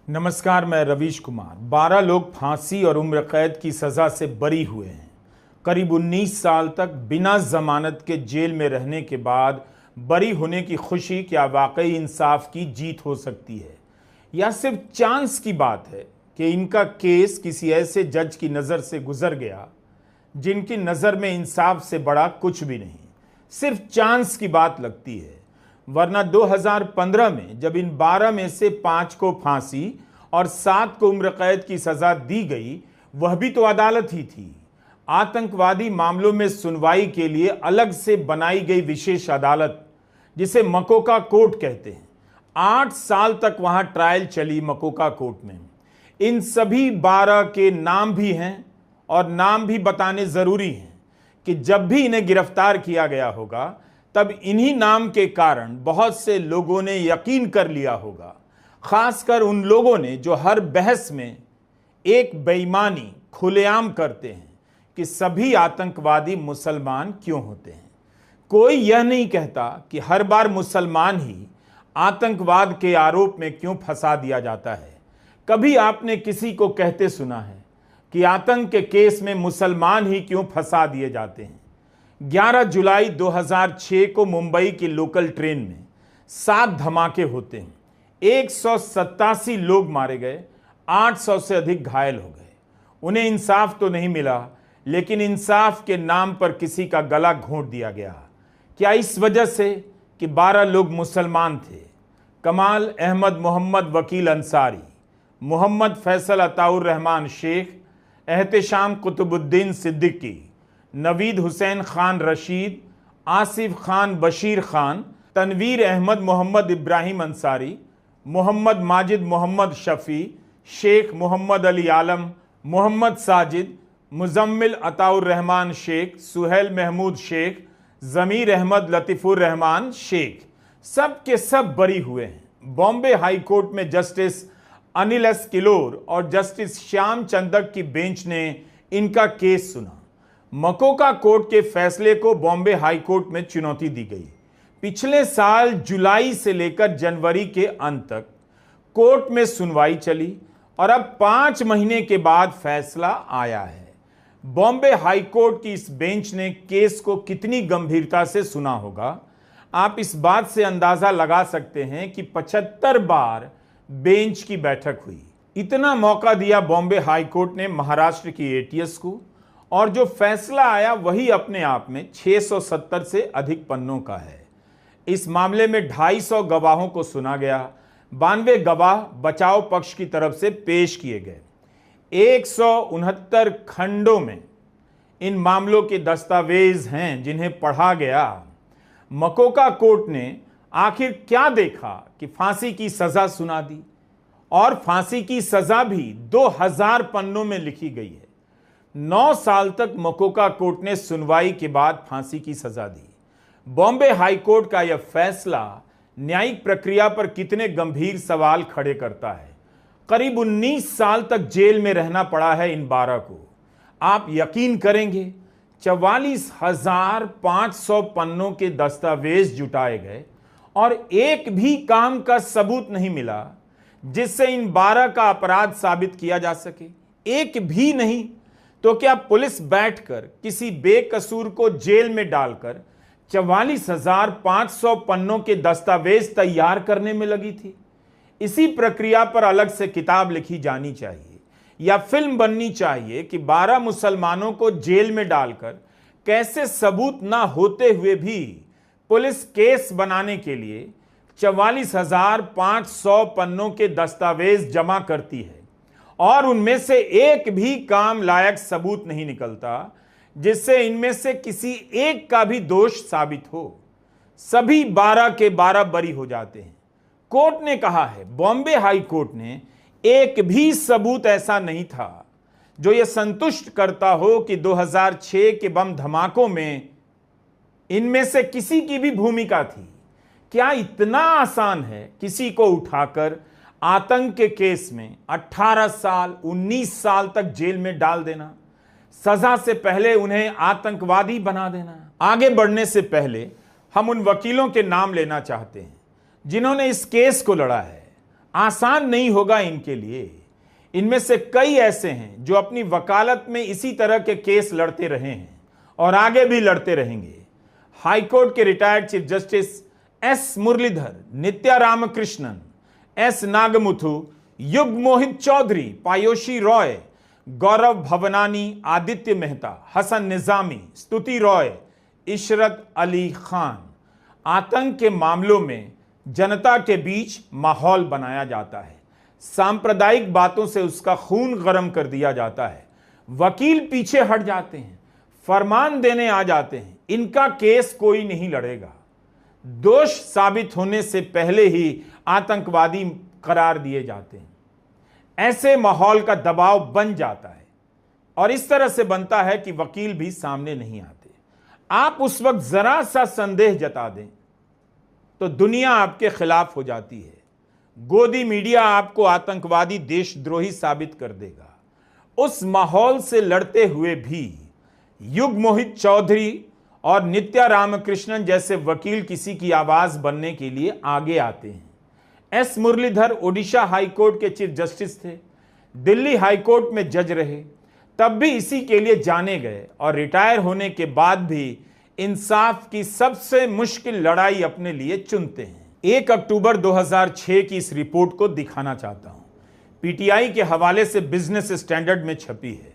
नमस्कार, मैं रवीश कुमार। 12 लोग फांसी और उम्र कैद की सज़ा से बरी हुए हैं। करीब 19 साल तक बिना जमानत के जेल में रहने के बाद बरी होने की खुशी क्या वाकई इंसाफ की जीत हो सकती है, या सिर्फ चांस की बात है कि इनका केस किसी ऐसे जज की नज़र से गुजर गया जिनकी नज़र में इंसाफ से बड़ा कुछ भी नहीं। सिर्फ चांस की बात लगती है, वरना 2015 में जब इन 12 में से 5 को फांसी और 7 को उम्र कैद की सजा दी गई, वह भी तो अदालत ही थी। आतंकवादी मामलों में सुनवाई के लिए अलग से बनाई गई विशेष अदालत, जिसे मकोका कोर्ट कहते हैं। 8 साल तक वहां ट्रायल चली मकोका कोर्ट में। इन सभी 12 के नाम भी हैं, और नाम भी बताने जरूरी हैं कि जब भी इन्हें गिरफ्तार किया गया होगा तब इन्हीं नाम के कारण बहुत से लोगों ने यकीन कर लिया होगा, खासकर उन लोगों ने जो हर बहस में एक बेईमानी खुलेआम करते हैं कि सभी आतंकवादी मुसलमान क्यों होते हैं। कोई यह नहीं कहता कि हर बार मुसलमान ही आतंकवाद के आरोप में क्यों फंसा दिया जाता है। कभी आपने किसी को कहते सुना है कि आतंक के केस में मुसलमान ही क्यों फंसा दिए जाते हैं। 11 जुलाई 2006 को मुंबई की लोकल ट्रेन में 7 धमाके होते हैं। 187 लोग मारे गए, 800 से अधिक घायल हो गए। उन्हें इंसाफ तो नहीं मिला, लेकिन इंसाफ के नाम पर किसी का गला घोंट दिया गया। क्या इस वजह से कि 12 लोग मुसलमान थे? कमाल अहमद मोहम्मद वकील अंसारी, मोहम्मद फैसल अताउर रहमान शेख, एहतेशाम कुतुबुद्दीन सिद्दीकी, नवीद हुसैन खान रशीद, आसिफ खान बशीर खान, तनवीर अहमद मोहम्मद इब्राहिम अंसारी, मोहम्मद माजिद मोहम्मद शफ़ी, शेख मोहम्मद अली आलम, मोहम्मद साजिद, मुजम्मिल अताउर रहमान शेख, सुहेल महमूद शेख, ज़मीर अहमद लतीफ़ुर रहमान शेख, सब के सब बरी हुए हैं। बॉम्बे हाई कोर्ट में जस्टिस अनिल एस किलोर और जस्टिस श्याम चंदक की बेंच ने इनका केस सुना। मकोका कोर्ट के फैसले को बॉम्बे हाई कोर्ट में चुनौती दी गई। पिछले साल जुलाई से लेकर जनवरी के अंत तक कोर्ट में सुनवाई चली और अब 5 महीने के बाद फैसला आया है। बॉम्बे हाई कोर्ट की इस बेंच ने केस को कितनी गंभीरता से सुना होगा, आप इस बात से अंदाजा लगा सकते हैं कि 75 बार बेंच की बैठक हुई। इतना मौका दिया बॉम्बे हाई कोर्ट ने महाराष्ट्र की एटीएस को, और जो फैसला आया वही अपने आप में 670 से अधिक पन्नों का है। इस मामले में 250 गवाहों को सुना गया। 92 गवाह बचाव पक्ष की तरफ से पेश किए गए। 169 खंडों में इन मामलों के दस्तावेज हैं जिन्हें पढ़ा गया। मकोका कोर्ट ने आखिर क्या देखा कि फांसी की सजा सुना दी, और फांसी की सजा भी 2000 पन्नों में लिखी गई है। 9 साल तक मकोका कोर्ट ने सुनवाई के बाद फांसी की सजा दी। बॉम्बे हाई कोर्ट का यह फैसला न्यायिक प्रक्रिया पर कितने गंभीर सवाल खड़े करता है। करीब 19 साल तक जेल में रहना पड़ा है इन 12 को। आप यकीन करेंगे, 44,500 पन्नों के दस्तावेज जुटाए गए और एक भी काम का सबूत नहीं मिला जिससे इन 12 का अपराध साबित किया जा सके। एक भी नहीं। तो क्या पुलिस बैठकर किसी बेकसूर को जेल में डालकर 44,500 पन्नों के दस्तावेज तैयार करने में लगी थी? इसी प्रक्रिया पर अलग से किताब लिखी जानी चाहिए या फिल्म बननी चाहिए कि 12 मुसलमानों को जेल में डालकर कैसे सबूत ना होते हुए भी पुलिस केस बनाने के लिए 44,500 पन्नों के दस्तावेज जमा करती है और उनमें से एक भी काम लायक सबूत नहीं निकलता जिससे इनमें से किसी एक का भी दोष साबित हो। सभी 12 के 12 बरी हो जाते हैं। कोर्ट ने कहा है, बॉम्बे हाई कोर्ट ने, एक भी सबूत ऐसा नहीं था जो यह संतुष्ट करता हो कि 2006 के बम धमाकों में इनमें से किसी की भी भूमिका थी। क्या इतना आसान है किसी को उठाकर आतंक के केस में 18 साल 19 साल तक जेल में डाल देना, सजा से पहले उन्हें आतंकवादी बना देना? आगे बढ़ने से पहले हम उन वकीलों के नाम लेना चाहते हैं जिन्होंने इस केस को लड़ा है। आसान नहीं होगा इनके लिए। इनमें से कई ऐसे हैं जो अपनी वकालत में इसी तरह के केस लड़ते रहे हैं और आगे भी लड़ते रहेंगे। हाईकोर्ट के retired chief justice S Muralidhar, Nitya Ramakrishnan, S Nagamuthu, Yug Mohit Chaudhary, पायोशी Roy, गौरव भवनानी, आदित्य मेहता, हसन निजामी, स्तुति रॉय, इशरत अली खान। आतंक के मामलों में जनता के बीच माहौल बनाया जाता है, सांप्रदायिक बातों से उसका खून गर्म कर दिया जाता है, वकील पीछे हट जाते हैं, फरमान देने आ जाते हैं, इनका केस कोई नहीं लड़ेगा। दोष साबित होने से पहले ही आतंकवादी करार दिए जाते हैं। ऐसे माहौल का दबाव बन जाता है और इस तरह से बनता है कि वकील भी सामने नहीं आते। आप उस वक्त जरा सा संदेह जता दें तो दुनिया आपके खिलाफ हो जाती है। गोदी मीडिया आपको आतंकवादी, देशद्रोही साबित कर देगा। उस माहौल से लड़ते हुए भी युग मोहित चौधरी और नित्या रामकृष्णन जैसे वकील किसी की आवाज बनने के लिए आगे आते हैं। एस मुरलीधर ओडिशा हाईकोर्ट के चीफ जस्टिस थे, दिल्ली हाईकोर्ट में जज रहे, तब भी इसी के लिए जाने गए और रिटायर होने के बाद भी इंसाफ की सबसे मुश्किल लड़ाई अपने लिए चुनते हैं। 1 अक्टूबर 2006 की इस रिपोर्ट को दिखाना चाहता हूं। पीटीआई के हवाले से बिजनेस स्टैंडर्ड में छपी है।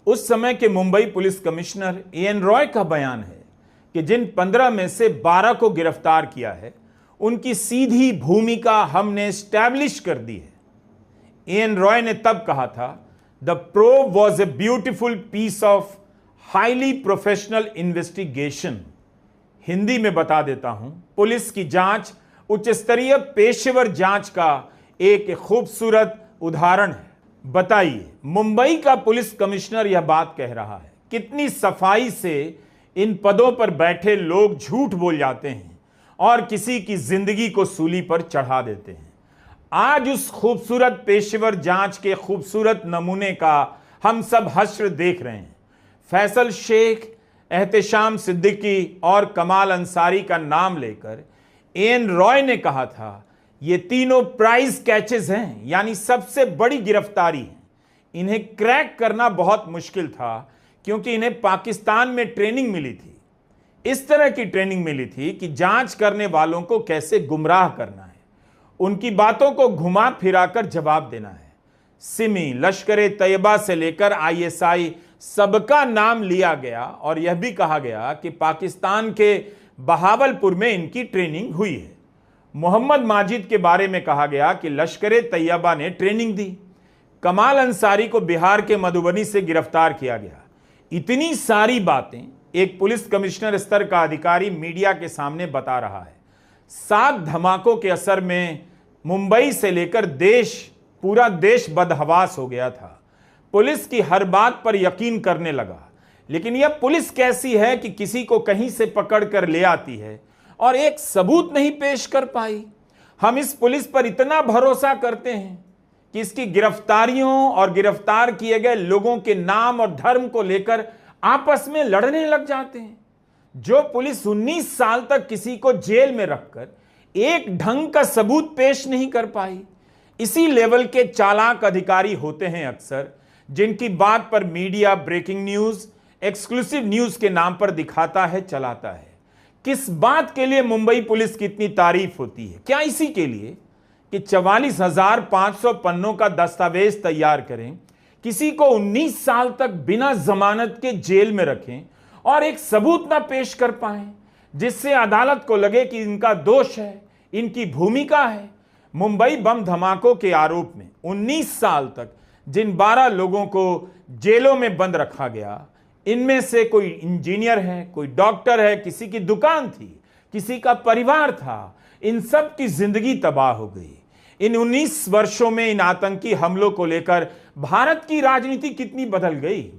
उस समय के Mumbai police commissioner A N Roy का बयान है कि जिन 15 में से 12 को गिरफ्तार किया है, उनकी सीधी भूमिका हमने स्टैब्लिश कर दी है। एएन रॉय ने तब कहा था, the probe was a beautiful piece of highly professional investigation. Hindi में बता देता हूं, पुलिस की जांच उच्च स्तरीय पेशेवर जांच का एक खूबसूरत उदाहरण है। बताइए, मुंबई का पुलिस कमिश्नर यह बात कह रहा है। कितनी सफाई से इन पदों पर बैठे लोग झूठ बोल जाते हैं और किसी की जिंदगी को सूली पर चढ़ा देते हैं। आज उस खूबसूरत पेशेवर जांच के खूबसूरत नमूने का हम सब हश्र देख रहे हैं। फैसल शेख, एहतेशाम सिद्दीकी और कमाल अंसारी का नाम लेकर एएन रॉय ने कहा था, ये तीनों प्राइज कैचेस हैं, यानी सबसे बड़ी गिरफ्तारी है। इन्हें क्रैक करना बहुत मुश्किल था क्योंकि इन्हें पाकिस्तान में ट्रेनिंग मिली थी। इस तरह की ट्रेनिंग मिली थी कि जांच करने वालों को कैसे गुमराह करना है, उनकी बातों को घुमा फिराकर जवाब देना है। सिमी, लश्कर तैयबा से लेकर आईएसआई सबका नाम लिया गया और यह भी कहा गया कि पाकिस्तान के बहावलपुर में इनकी ट्रेनिंग हुई है। मोहम्मद माजिद के बारे में कहा गया कि लश्कर तैयबा ने ट्रेनिंग दी। कमाल अंसारी को बिहार के मधुबनी से गिरफ्तार किया गया। इतनी सारी बातें एक पुलिस कमिश्नर स्तर का अधिकारी मीडिया के सामने बता रहा है। 7 धमाकों के असर में मुंबई से लेकर पूरा देश बदहवास हो गया था। पुलिस की हर बात पर यकीन करने लगा। लेकिन यह पुलिस कैसी है कि किसी को कहीं से पकड़ कर ले आती है और एक सबूत नहीं पेश कर पाई। हम इस पुलिस पर इतना भरोसा करते हैं कि इसकी गिरफ्तारियों और गिरफ्तार किए गए लोगों के नाम और धर्म को लेकर आपस में लड़ने लग जाते हैं। जो पुलिस 19 साल तक किसी को जेल में रखकर एक ढंग का सबूत पेश नहीं कर पाई, इसी लेवल के चालाक अधिकारी होते हैं अक्सर, जिनकी बात पर media breaking news, exclusive news के नाम पर दिखाता है, चलाता है। किस बात के लिए मुंबई पुलिस की इतनी तारीफ होती है? क्या इसी के लिए कि 44,500 पन्नों का दस्तावेज तैयार करें, किसी को 19 साल तक बिना जमानत के जेल में रखें और एक सबूत ना पेश कर पाएं जिससे अदालत को लगे कि इनका दोष है, इनकी भूमिका है। मुंबई बम धमाकों के आरोप में 19 साल तक जिन 12 लोगों को जेलों में बंद रखा गया, इनमें से कोई इंजीनियर है, कोई डॉक्टर है, किसी की दुकान थी, किसी का परिवार था। इन सब की जिंदगी तबाह हो गई। इन 19 वर्षों में इन आतंकी हमलों को लेकर भारत की राजनीति कितनी बदल गई।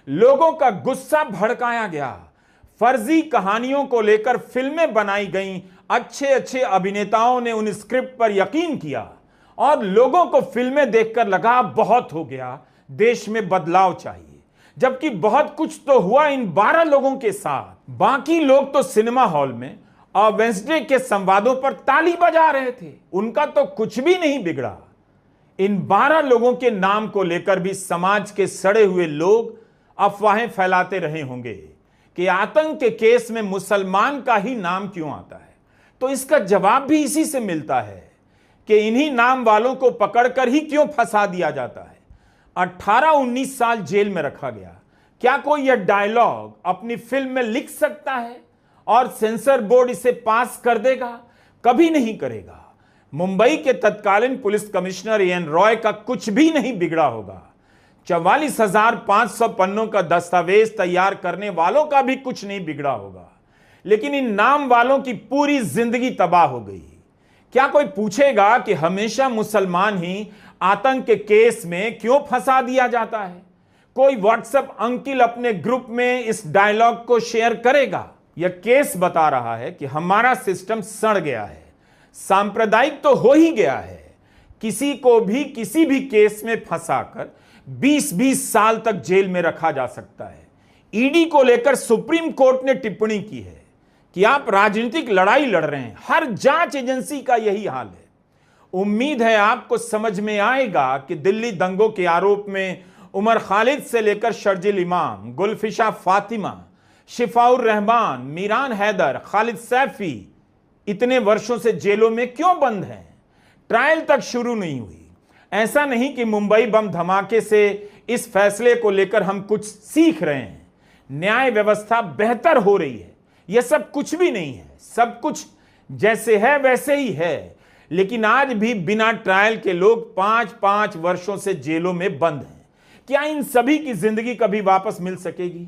लोगों का गुस्सा भड़काया गया। फर्जी कहानियों को लेकर फिल्में बनाई गईं। अच्छे अच्छे अभिनेताओं ने उन स्क्रिप्ट पर यकीन किया और लोगों को फिल्में देखकर लगा बहुत हो गया, देश में बदलाव चाहिए। जबकि बहुत कुछ तो हुआ इन 12 लोगों के साथ। बाकी लोग तो सिनेमा हॉल में और वेंसडे के संवादों पर ताली बजा रहे थे, उनका तो कुछ भी नहीं बिगड़ा। इन 12 लोगों के नाम को लेकर भी समाज के सड़े हुए लोग अफवाहें फैलाते रहे होंगे कि आतंक के केस में मुसलमान का ही नाम क्यों आता है। तो इसका जवाब भी इसी से मिलता है कि इन्हीं नाम वालों को पकड़कर ही क्यों फंसा दिया जाता है। 18-19 साल जेल में रखा गया। क्या कोई यह डायलॉग अपनी फिल्म में लिख सकता है और सेंसर बोर्ड इसे पास कर देगा? कभी नहीं करेगा। मुंबई के तत्कालीन पुलिस कमिश्नर एन रॉय का कुछ भी नहीं बिगड़ा होगा। 44,500 पन्नों का दस्तावेज तैयार करने वालों का भी कुछ नहीं बिगड़ा होगा, लेकिन इन नाम वालों की पूरी जिंदगी तबाह हो गई। क्या कोई पूछेगा कि हमेशा मुसलमान ही आतंक के केस में क्यों फंसा दिया जाता है? कोई व्हाट्सएप अंकिल अपने ग्रुप में इस डायलॉग को शेयर करेगा? यह केस बता रहा है कि हमारा सिस्टम सड़ गया है, सांप्रदायिक तो हो ही गया है। किसी को भी किसी भी केस में फंसाकर 20-20 साल तक जेल में रखा जा सकता है। ईडी को लेकर सुप्रीम कोर्ट ने टिप्पणी की है कि आप राजनीतिक लड़ाई लड़ रहे हैं। हर जांच एजेंसी का यही हाल है। उम्मीद है आपको समझ में आएगा कि दिल्ली दंगों के आरोप में उमर खालिद से लेकर शर्जिल इमाम, गुलफिशा फातिमा, शिफाउर रहमान, मीरान हैदर, खालिद सैफी इतने वर्षों से जेलों में क्यों बंद हैं? ट्रायल तक शुरू नहीं हुई। ऐसा नहीं कि मुंबई बम धमाके से इस फैसले को लेकर हम कुछ सीख रहे हैं। न्याय व्यवस्था बेहतर हो रही है, यह सब कुछ भी नहीं है। सब कुछ जैसे है वैसे ही है, लेकिन आज भी बिना ट्रायल के लोग 5-5 वर्षों से जेलों में बंद हैं। क्या इन सभी की जिंदगी कभी वापस मिल सकेगी?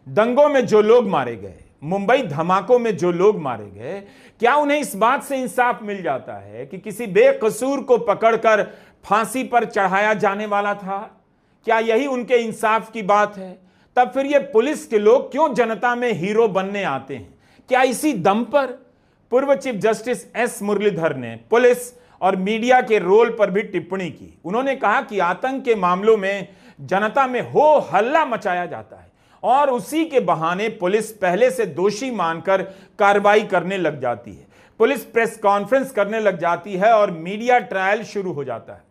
दंगों में जो लोग मारे गए, मुंबई धमाकों में जो लोग मारे गए, क्या उन्हें इस बात से इंसाफ मिल जाता है कि किसी बेकसूर को पकड़कर फांसी पर चढ़ाया जाने वाला था? क्या यही उनके इंसाफ की बात है? तब फिर ये पुलिस के लोग क्यों जनता में हीरो बनने आते हैं? क्या इसी दम पर? पूर्व चीफ जस्टिस एस मुरलीधर ने पुलिस और मीडिया के रोल पर भी टिप्पणी की। उन्होंने कहा कि आतंक के मामलों में जनता में हो हल्ला मचाया जाता है और उसी के बहाने पुलिस पहले से दोषी मानकर कार्रवाई करने लग जाती है। पुलिस प्रेस कॉन्फ्रेंस करने लग जाती है और मीडिया ट्रायल शुरू हो जाता है।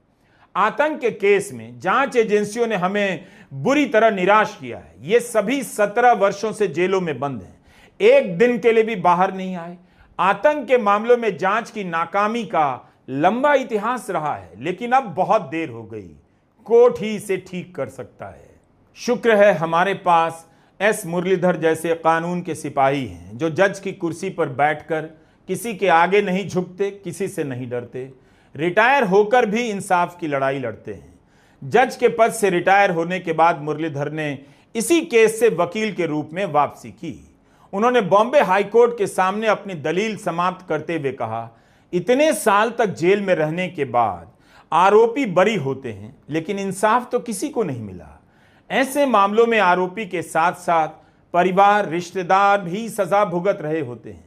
आतंक के केस में जांच एजेंसियों ने हमें बुरी तरह निराश किया है। ये सभी 17 वर्षों से जेलों में बंद हैं, एक दिन के लिए भी बाहर नहीं आए। आतंक के मामलों में जांच की नाकामी का लंबा इतिहास रहा है, लेकिन अब बहुत देर हो गई। कोर्ट ही इसे ठीक कर सकता है। शुक्र है हमारे पास एस मुरलीधर जैसे कानून के सिपाही हैं, जो जज की कुर्सी पर बैठकर किसी के आगे नहीं झुकते, किसी से नहीं डरते, रिटायर होकर भी इंसाफ की लड़ाई लड़ते हैं। जज के पद से रिटायर होने के बाद मुरलीधर ने इसी केस से वकील के रूप में वापसी की। उन्होंने बॉम्बे हाईकोर्ट के सामने अपनी दलील समाप्त करते हुए कहा, इतने साल तक जेल में रहने के बाद आरोपी बरी होते हैं, लेकिन इंसाफ तो किसी को नहीं मिला। ऐसे मामलों में आरोपी के साथ साथ परिवार, रिश्तेदार भी सजा भुगत रहे होते हैं।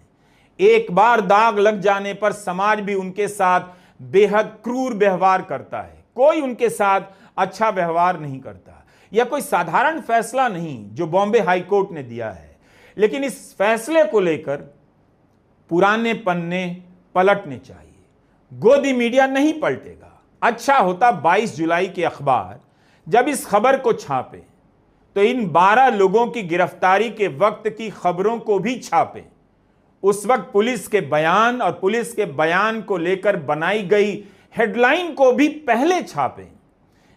एक बार दाग लग जाने पर समाज भी उनके साथ बेहद क्रूर व्यवहार करता है। कोई उनके साथ अच्छा व्यवहार नहीं करता। यह कोई साधारण फैसला नहीं जो बॉम्बे हाईकोर्ट ने दिया है, लेकिन इस फैसले को लेकर पुराने पन्ने पलटने चाहिए। गोदी मीडिया नहीं पलटेगा। अच्छा होता 22 जुलाई के अखबार जब इस खबर को छापे तो इन 12 लोगों की गिरफ्तारी के वक्त की खबरों को भी छापे। उस वक्त पुलिस के बयान और पुलिस के बयान को लेकर बनाई गई हेडलाइन को भी पहले छापे।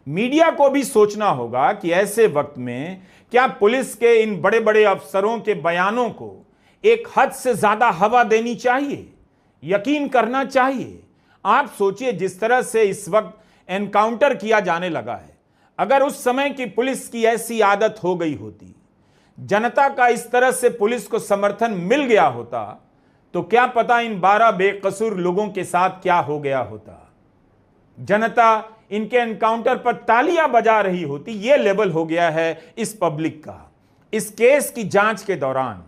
मीडिया को भी सोचना होगा कि ऐसे वक्त में क्या पुलिस के इन बड़े बड़े अफसरों के बयानों को एक हद से ज्यादा हवा देनी चाहिए, यकीन करना चाहिए। आप सोचिए, जिस तरह से इस वक्त एनकाउंटर किया जाने लगा है, अगर उस समय की पुलिस की ऐसी आदत हो गई होती, जनता का इस तरह से पुलिस को समर्थन मिल गया होता, तो क्या पता इन 12 बेकसूर लोगों के साथ क्या हो गया होता। जनता इनके एनकाउंटर पर तालियां बजा रही होती। यह लेवल हो गया है इस पब्लिक का। इस केस की जांच के दौरान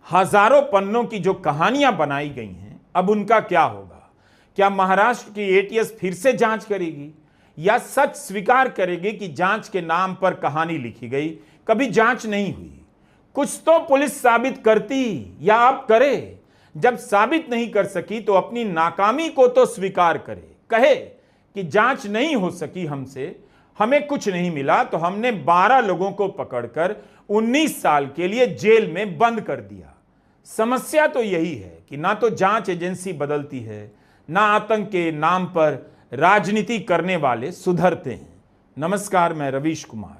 हजारों पन्नों की जो कहानियां बनाई गई हैं, अब उनका क्या होगा? क्या महाराष्ट्र की एटीएस फिर से जांच करेगी या सच स्वीकार करेगी कि जांच के नाम पर कहानी लिखी गई, कभी जांच नहीं हुई? कुछ तो पुलिस साबित करती या अब करे। जब साबित नहीं कर सकी तो अपनी नाकामी को तो स्वीकार करे, कहे कि जांच नहीं हो सकी हमसे, हमें कुछ नहीं मिला, तो हमने 12 लोगों को पकड़कर 19 साल के लिए जेल में बंद कर दिया। समस्या तो यही है कि ना तो जांच एजेंसी बदलती है, ना आतंक के नाम पर राजनीति करने वाले सुधरते हैं। नमस्कार, मैं रवीश कुमार।